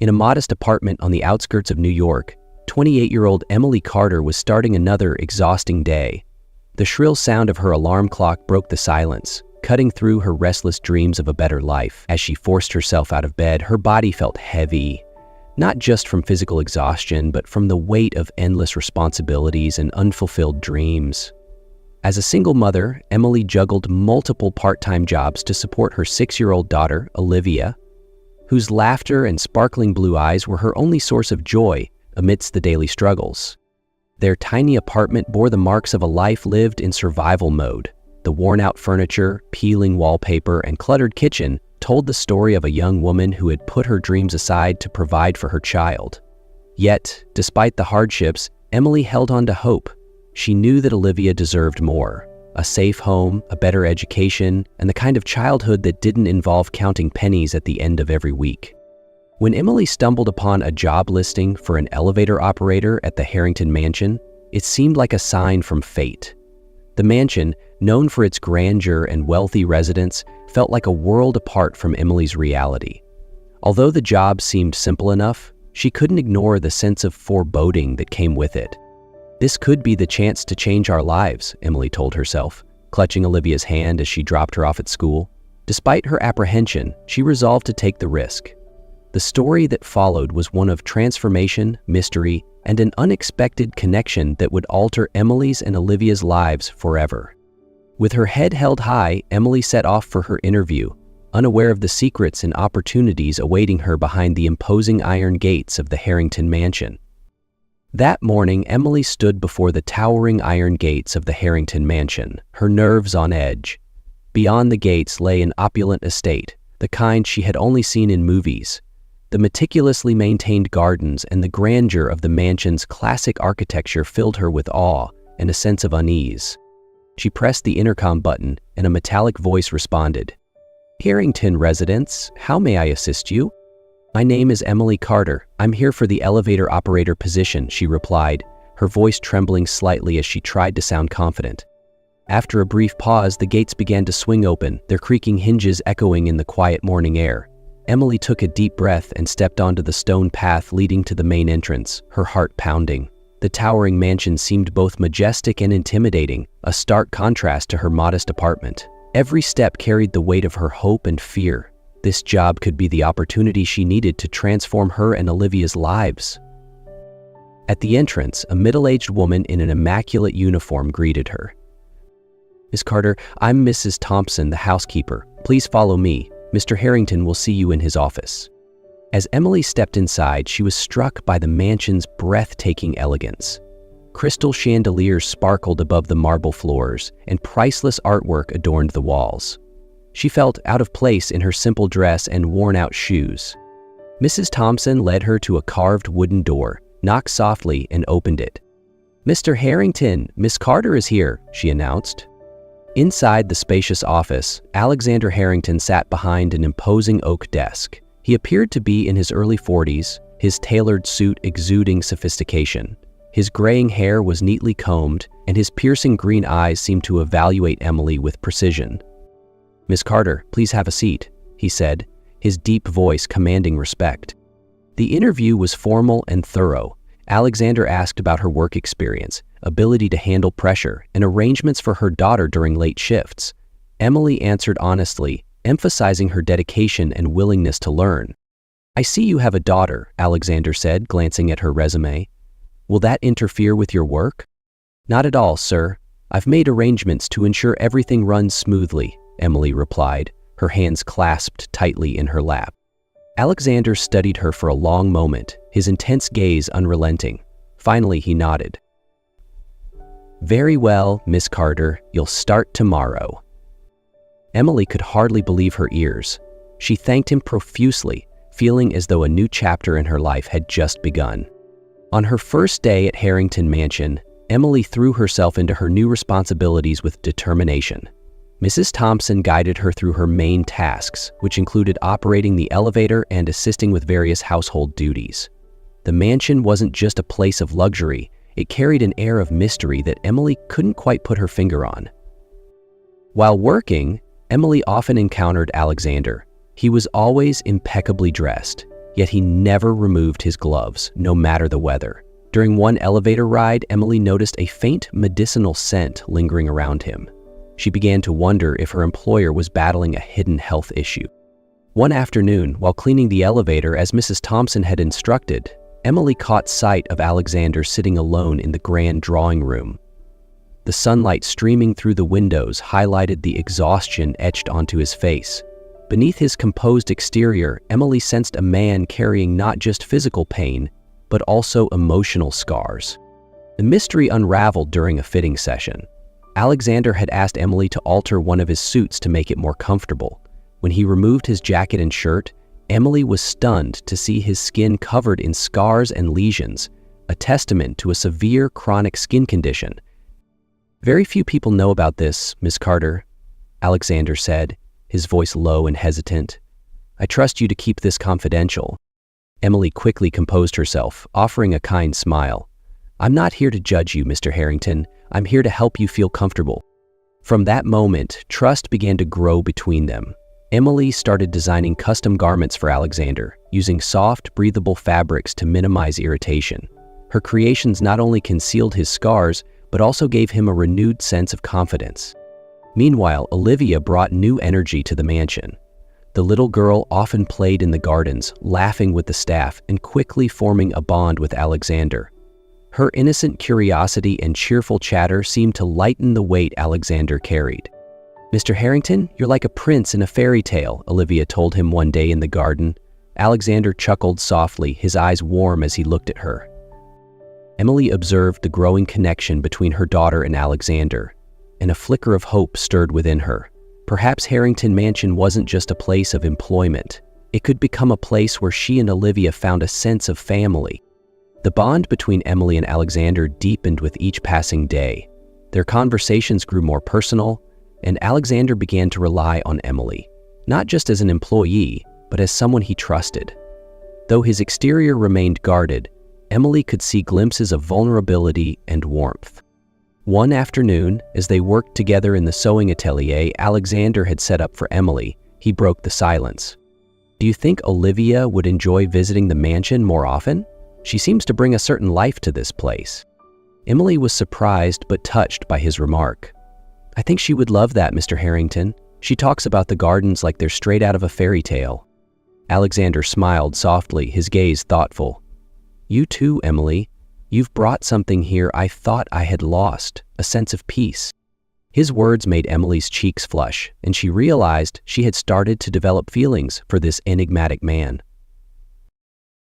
In a modest apartment on the outskirts of New York, 28-year-old Emily Carter was starting another exhausting day. The shrill sound of her alarm clock broke the silence, cutting through her restless dreams of a better life. As she forced herself out of bed, her body felt heavy, not just from physical exhaustion, but from the weight of endless responsibilities and unfulfilled dreams. As a single mother, Emily juggled multiple part-time jobs to support her 6-year-old daughter, Olivia, whose laughter and sparkling blue eyes were her only source of joy amidst the daily struggles. Their tiny apartment bore the marks of a life lived in survival mode. The worn-out furniture, peeling wallpaper, and cluttered kitchen told the story of a young woman who had put her dreams aside to provide for her child. Yet, despite the hardships, Emily held on to hope. She knew that Olivia deserved more. A safe home, a better education, and the kind of childhood that didn't involve counting pennies at the end of every week. When Emily stumbled upon a job listing for an elevator operator at the Harrington Mansion, it seemed like a sign from fate. The mansion, known for its grandeur and wealthy residents, felt like a world apart from Emily's reality. Although the job seemed simple enough, she couldn't ignore the sense of foreboding that came with it. "This could be the chance to change our lives," Emily told herself, clutching Olivia's hand as she dropped her off at school. Despite her apprehension, she resolved to take the risk. The story that followed was one of transformation, mystery, and an unexpected connection that would alter Emily's and Olivia's lives forever. With her head held high, Emily set off for her interview, unaware of the secrets and opportunities awaiting her behind the imposing iron gates of the Harrington Mansion. That morning, Emily stood before the towering iron gates of the Harrington Mansion, her nerves on edge. Beyond the gates lay an opulent estate, the kind she had only seen in movies. The meticulously maintained gardens and the grandeur of the mansion's classic architecture filled her with awe and a sense of unease. She pressed the intercom button, and a metallic voice responded. "Harrington residents, how may I assist you?" "My name is Emily Carter. I'm here for the elevator operator position," she replied, her voice trembling slightly as she tried to sound confident. After a brief pause, the gates began to swing open, their creaking hinges echoing in the quiet morning air. Emily took a deep breath and stepped onto the stone path leading to the main entrance, her heart pounding. The towering mansion seemed both majestic and intimidating, a stark contrast to her modest apartment. Every step carried the weight of her hope and fear. This job could be the opportunity she needed to transform her and Olivia's lives. At the entrance, a middle-aged woman in an immaculate uniform greeted her. "Miss Carter, I'm Mrs. Thompson, the housekeeper. Please follow me. Mr. Harrington will see you in his office." As Emily stepped inside, she was struck by the mansion's breathtaking elegance. Crystal chandeliers sparkled above the marble floors, and priceless artwork adorned the walls. She felt out of place in her simple dress and worn-out shoes. Mrs. Thompson led her to a carved wooden door, knocked softly, and opened it. "Mr. Harrington, Miss Carter is here," she announced. Inside the spacious office, Alexander Harrington sat behind an imposing oak desk. He appeared to be in his early 40s, his tailored suit exuding sophistication. His graying hair was neatly combed, and his piercing green eyes seemed to evaluate Emily with precision. "Miss Carter, please have a seat," he said, his deep voice commanding respect. The interview was formal and thorough. Alexander asked about her work experience, ability to handle pressure, and arrangements for her daughter during late shifts. Emily answered honestly, emphasizing her dedication and willingness to learn. "I see you have a daughter," Alexander said, glancing at her resume. "Will that interfere with your work?" "Not at all, sir. I've made arrangements to ensure everything runs smoothly," Emily replied, her hands clasped tightly in her lap. Alexander studied her for a long moment, his intense gaze unrelenting. Finally, he nodded. "Very well, Miss Carter, you'll start tomorrow." Emily could hardly believe her ears. She thanked him profusely, feeling as though a new chapter in her life had just begun. On her first day at Harrington Mansion, Emily threw herself into her new responsibilities with determination. Mrs. Thompson guided her through her main tasks, which included operating the elevator and assisting with various household duties. The mansion wasn't just a place of luxury, it carried an air of mystery that Emily couldn't quite put her finger on. While working, Emily often encountered Alexander. He was always impeccably dressed. yet he never removed his gloves, no matter the weather. During one elevator ride, Emily noticed a faint medicinal scent lingering around him. She began to wonder if her employer was battling a hidden health issue. One afternoon, while cleaning the elevator as Mrs. Thompson had instructed, Emily caught sight of Alexander sitting alone in the grand drawing room. The sunlight streaming through the windows highlighted the exhaustion etched onto his face. Beneath his composed exterior, Emily sensed a man carrying not just physical pain, but also emotional scars. The mystery unraveled during a fitting session. Alexander had asked Emily to alter one of his suits to make it more comfortable. When he removed his jacket and shirt, Emily was stunned to see his skin covered in scars and lesions, a testament to a severe chronic skin condition. "Very few people know about this, Miss Carter," Alexander said, his voice low and hesitant. "I trust you to keep this confidential." Emily quickly composed herself, offering a kind smile. "I'm not here to judge you, Mr. Harrington. I'm here to help you feel comfortable." From that moment, trust began to grow between them. Emily started designing custom garments for Alexander, using soft, breathable fabrics to minimize irritation. Her creations not only concealed his scars, but also gave him a renewed sense of confidence. Meanwhile, Olivia brought new energy to the mansion. The little girl often played in the gardens, laughing with the staff and quickly forming a bond with Alexander. Her innocent curiosity and cheerful chatter seemed to lighten the weight Alexander carried. "Mr. Harrington, you're like a prince in a fairy tale," Olivia told him one day in the garden. Alexander chuckled softly, his eyes warm as he looked at her. Emily observed the growing connection between her daughter and Alexander, and a flicker of hope stirred within her. Perhaps Harrington Mansion wasn't just a place of employment. It could become a place where she and Olivia found a sense of family. The bond between Emily and Alexander deepened with each passing day. Their conversations grew more personal, and Alexander began to rely on Emily, not just as an employee, but as someone he trusted. Though his exterior remained guarded, Emily could see glimpses of vulnerability and warmth. One afternoon, as they worked together in the sewing atelier Alexander had set up for Emily, he broke the silence. "Do you think Olivia would enjoy visiting the mansion more often? She seems to bring a certain life to this place." Emily was surprised but touched by his remark. "I think she would love that, Mr. Harrington. She talks about the gardens like they're straight out of a fairy tale." Alexander smiled softly, his gaze thoughtful. "You too, Emily. You've brought something here I thought I had lost, a sense of peace." His words made Emily's cheeks flush, and she realized she had started to develop feelings for this enigmatic man.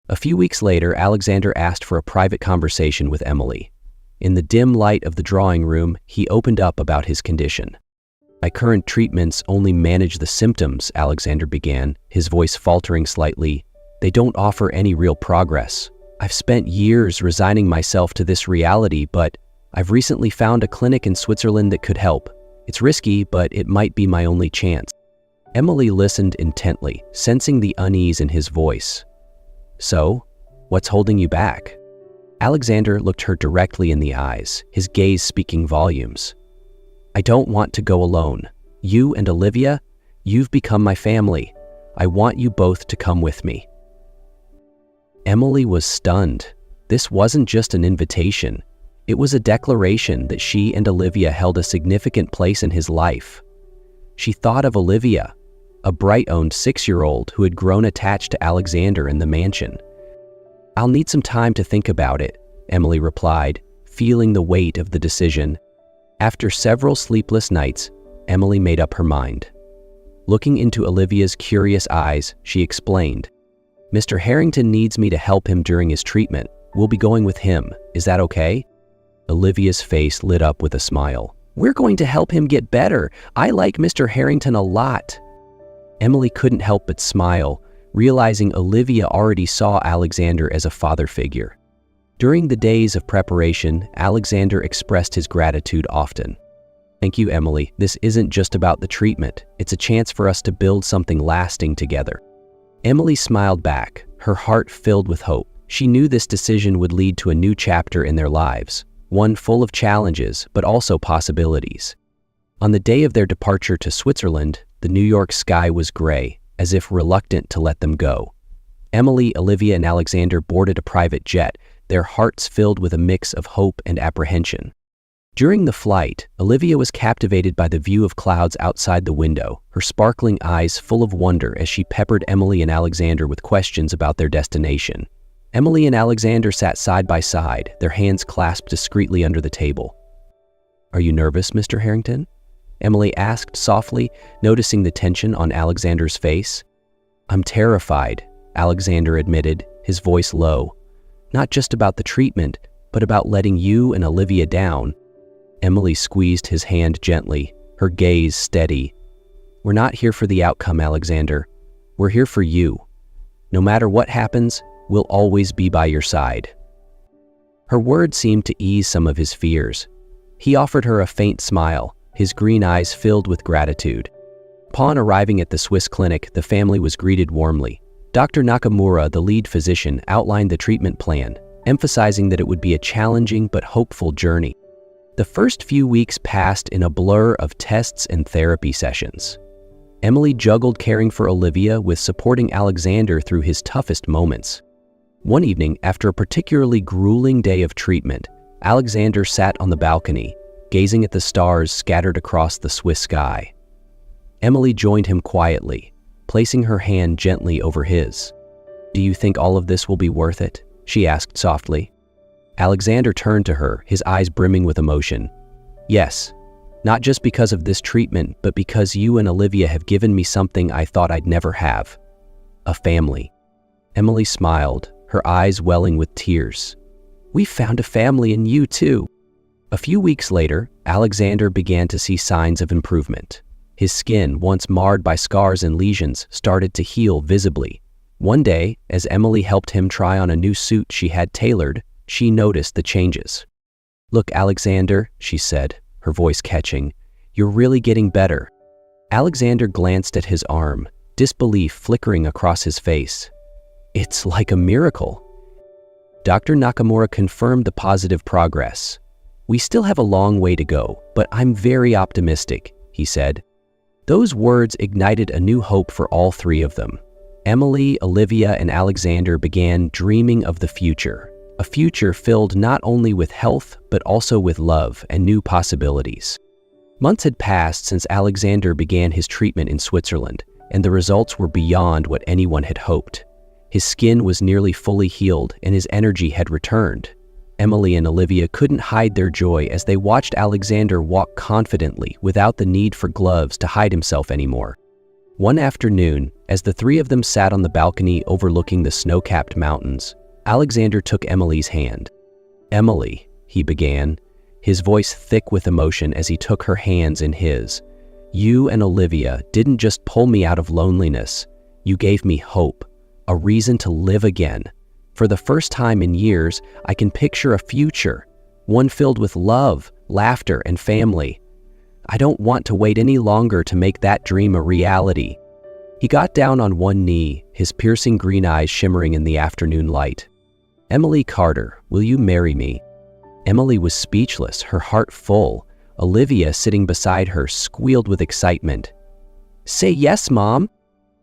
A few weeks later, Alexander asked for a private conversation with Emily. In the dim light of the drawing room, he opened up about his condition. "My current treatments only manage the symptoms," Alexander began, his voice faltering slightly. "They don't offer any real progress. I've spent years resigning myself to this reality, but I've recently found a clinic in Switzerland that could help. It's risky, but it might be my only chance." Emily listened intently, sensing the unease in his voice. "So, what's holding you back?" Alexander looked her directly in the eyes, his gaze speaking volumes. "I don't want to go alone. You and Olivia, you've become my family. I want you both to come with me." Emily was stunned. This wasn't just an invitation. It was a declaration that she and Olivia held a significant place in his life. She thought of Olivia, a bright-owned 6-year-old who had grown attached to Alexander in the mansion. "I'll need some time to think about it," Emily replied, feeling the weight of the decision. After several sleepless nights, Emily made up her mind. Looking into Olivia's curious eyes, she explained, "Mr. Harrington needs me to help him during his treatment. We'll be going with him. Is that okay?" Olivia's face lit up with a smile. "We're going to help him get better. I like Mr. Harrington a lot." Emily couldn't help but smile, realizing Olivia already saw Alexander as a father figure. During the days of preparation, Alexander expressed his gratitude often. "Thank you, Emily. This isn't just about the treatment. It's a chance for us to build something lasting together." Emily smiled back, her heart filled with hope. She knew this decision would lead to a new chapter in their lives, one full of challenges but also possibilities. On the day of their departure to Switzerland, the New York sky was gray, as if reluctant to let them go. Emily, Olivia, and Alexander boarded a private jet, their hearts filled with a mix of hope and apprehension. During the flight, Olivia was captivated by the view of clouds outside the window, her sparkling eyes full of wonder as she peppered Emily and Alexander with questions about their destination. Emily and Alexander sat side by side, their hands clasped discreetly under the table. "Are you nervous, Mr. Harrington?" Emily asked softly, noticing the tension on Alexander's face. "I'm terrified," Alexander admitted, his voice low. "Not just about the treatment, but about letting you and Olivia down." Emily squeezed his hand gently, her gaze steady. "We're not here for the outcome, Alexander. We're here for you. No matter what happens, we'll always be by your side." Her words seemed to ease some of his fears. He offered her a faint smile, his green eyes filled with gratitude. Upon arriving at the Swiss clinic, the family was greeted warmly. Dr. Nakamura, the lead physician, outlined the treatment plan, emphasizing that it would be a challenging but hopeful journey. The first few weeks passed in a blur of tests and therapy sessions. Emily juggled caring for Olivia with supporting Alexander through his toughest moments. One evening, after a particularly grueling day of treatment, Alexander sat on the balcony, gazing at the stars scattered across the Swiss sky. Emily joined him quietly, placing her hand gently over his. "Do you think all of this will be worth it?" she asked softly. Alexander turned to her, his eyes brimming with emotion. "Yes, not just because of this treatment, but because you and Olivia have given me something I thought I'd never have. A family." Emily smiled, her eyes welling with tears. "We found a family in you too." A few weeks later, Alexander began to see signs of improvement. His skin, once marred by scars and lesions, started to heal visibly. One day, as Emily helped him try on a new suit she had tailored, she noticed the changes. "Look, Alexander," she said, her voice catching, "you're really getting better." Alexander glanced at his arm, disbelief flickering across his face. "It's like a miracle." Dr. Nakamura confirmed the positive progress. "We still have a long way to go, but I'm very optimistic," he said. Those words ignited a new hope for all three of them. Emily, Olivia, and Alexander began dreaming of the future, a future filled not only with health, but also with love and new possibilities. Months had passed since Alexander began his treatment in Switzerland, and the results were beyond what anyone had hoped. His skin was nearly fully healed, and his energy had returned. Emily and Olivia couldn't hide their joy as they watched Alexander walk confidently without the need for gloves to hide himself anymore. One afternoon, as the three of them sat on the balcony overlooking the snow-capped mountains, Alexander took Emily's hand. "Emily," he began, his voice thick with emotion as he took her hands in his, "you and Olivia didn't just pull me out of loneliness. You gave me hope, a reason to live again. For the first time in years, I can picture a future, one filled with love, laughter, and family. I don't want to wait any longer to make that dream a reality." He got down on one knee, his piercing green eyes shimmering in the afternoon light. "Emily Carter, will you marry me?" Emily was speechless, her heart full. Olivia, sitting beside her, squealed with excitement. "Say yes, Mom."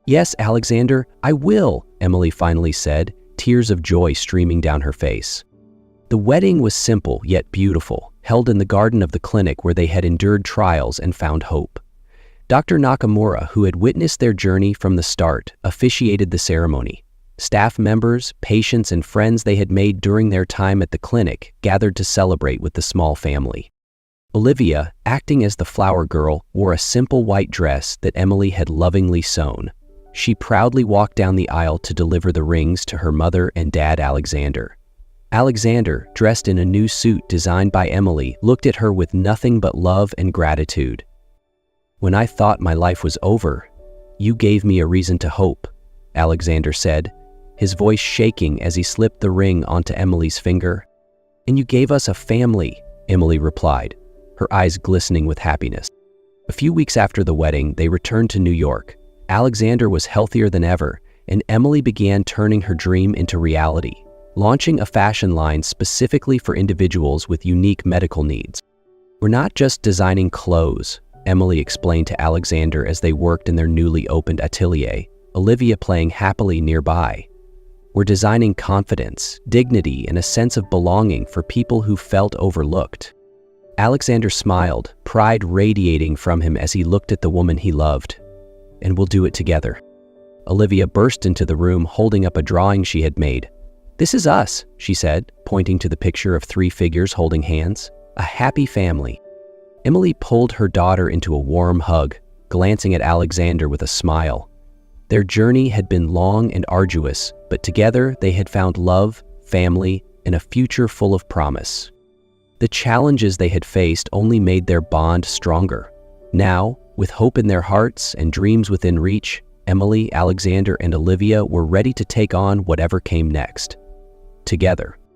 "Yes, Alexander, I will," Emily finally said, tears of joy streaming down her face. The wedding was simple yet beautiful, held in the garden of the clinic where they had endured trials and found hope. Dr. Nakamura, who had witnessed their journey from the start, officiated the ceremony. Staff members, patients, and friends they had made during their time at the clinic gathered to celebrate with the small family. Olivia, acting as the flower girl, wore a simple white dress that Emily had lovingly sewn. She proudly walked down the aisle to deliver the rings to her mother and dad Alexander. Alexander, dressed in a new suit designed by Emily, looked at her with nothing but love and gratitude. "When I thought my life was over, you gave me a reason to hope," Alexander said, his voice shaking as he slipped the ring onto Emily's finger. "And you gave us a family," Emily replied, her eyes glistening with happiness. A few weeks after the wedding, they returned to New York. Alexander was healthier than ever, and Emily began turning her dream into reality, launching a fashion line specifically for individuals with unique medical needs. "We're not just designing clothes," Emily explained to Alexander as they worked in their newly opened atelier, Olivia playing happily nearby. were designing confidence, dignity, and a sense of belonging for people who felt overlooked. Alexander smiled, pride radiating from him as he looked at the woman he loved. "And we'll do it together." Olivia burst into the room holding up a drawing she had made. "This is us," she said, pointing to the picture of 3 figures holding hands. "A happy family." Emily pulled her daughter into a warm hug, glancing at Alexander with a smile. Their journey had been long and arduous, but together they had found love, family, and a future full of promise. The challenges they had faced only made their bond stronger. Now, with hope in their hearts and dreams within reach, Emily, Alexander, and Olivia were ready to take on whatever came next. Together.